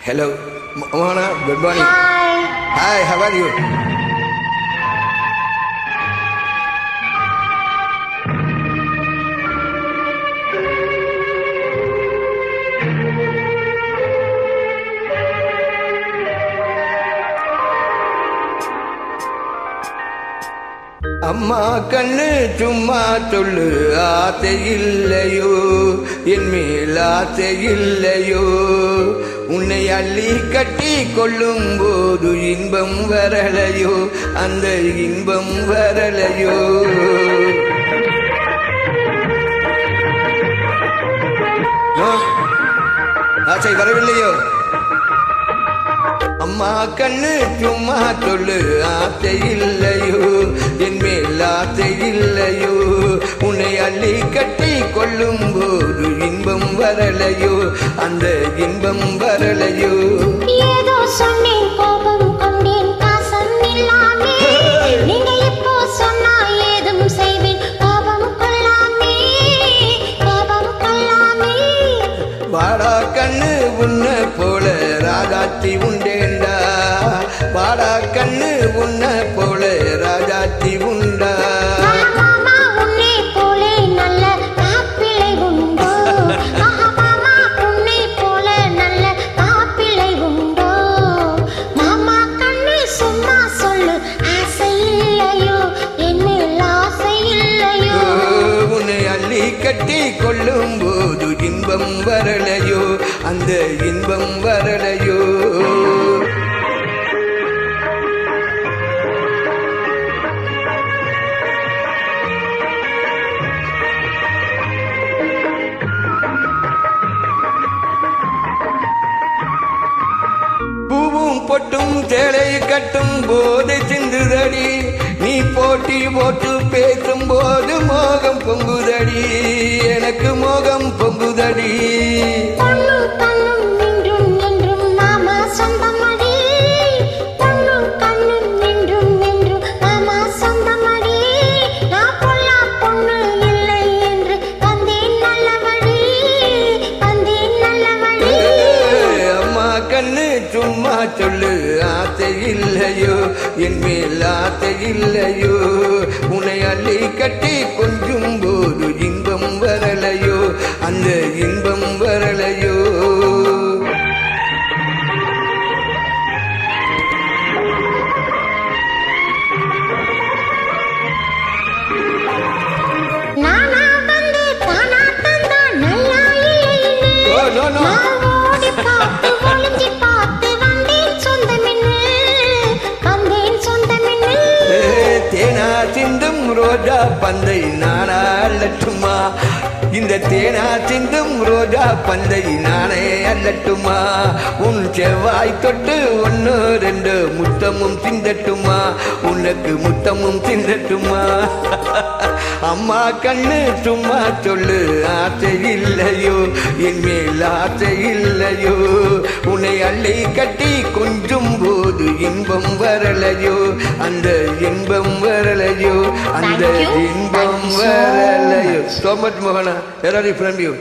Hello, Mona. Good morning. Hi. Hi, how are you? அம்மா கண்ணு சும்மா சொல்லு, ஆசை இல்லையோ என் மேல் ஆசை இல்லையோ, உன்னை அள்ளி கட்டி கொள்ளும் போது இன்பம் வரலையோ, அந்த இன்பம் வரலையோ. ஆசை வரவில்லையோ? அம்மா கண்ணு சும்மா சொல்லு, ஆசை இல்லையோ என் மேல் ஆசை இல்லையோ, உன்னை அள்ளி கட்டி கொள்ளும் போது இன்பம் வரலையோ, அந்த இன்பம் வரலையோ. ஏதோ சொன்னேன், கோபம் கொண்டேன், பாசம் இல்லாமே. நீங்க இப்போ சொன்னா ஏதும் செய்வேன், கோபம் கொள்ளாமே, கோபம் கொள்ளாமே. வாடா கண்ணு உன்ன போல ராஜாத்தி உண்டேண்டா, வாடா கண்ணு உன்ன போல ராஜாத்தி உண்டா. மாமா உன்னை போலே நல்ல மாப்பிள்ளை உண்டோ, மாமா உன்னை போல நல்ல மாப்பிள்ளை உண்டோ. மாமா கண்ணு சும்மா சொல்லு, ஆசை இல்லையோ என் மேல் ஆசை இல்லையோ. உன்னை அள்ளி கட்டி கொள்ளும் போது இன்பம் வரலையோ, அந்த இன்பம் வரலையோ. பூவும் பொட்டும் சேலை கட்டும் போது சிந்துதடி, நீ போட்டி போட்டு பேசும் போது மோகம் பொங்குதடி, எனக்கு மோகம் பொங்குதடி. பொண்ணும் கண்ணும் என்றும் என்றும் மாமா சொந்தமடி, பொண்ணும் கண்ணும் என்றும் என்றும் மாமா சொந்தமடி. நான் பொல்லா பொண்ணு இல்லை என்று வந்தேன் நல்ல வழி, வந்தேன் நல்ல வழி. அம்மா கண்ணு சும்மா சொல்லு, ஆசை இல்லையோ என் மேல் ஆசை இல்லையோ, உன்னை அள்ளி கட்டி கொஞ்சும் போது இன்பம் வரலையோ, அந்த இன்பம் வரலையோ. நானா வந்து தானா தந்தா நல்லா இல்லைன்னு No, no. நான் ஓடி பார்த்து ஒளிஞ்சி பார்த்து வந்தேன் சொந்தமின்னு, வந்தேன் சொந்தமின்னு. தேனா சிந்தும் ரோஜா பந்தை நானா அல்லட்டுமா, இந்த தேனா சிந்தும் ரோஜா பந்தை நானே அல்லட்டுமா, உன் செவ்வாய் தொட்டு ஒன்னு ரெண்டு முத்தமும் சிந்தட்டுமா, உனக்கு முத்தமும் சிந்தட்டுமா. அம்மா கண்ணு சும்மா சொல்லு, ஆசை இல்லையோ என் மேல் ஆசை இல்லையோ, உன்னை அள்ளி கட்டி கொஞ்சும் போது இன்பம் வரலையோ, அந்த இன்பம் வரலையோ, அந்த Thank you. இன்பம் Thank you so வரலையோ. much. So much, Mohana. Where are you from you?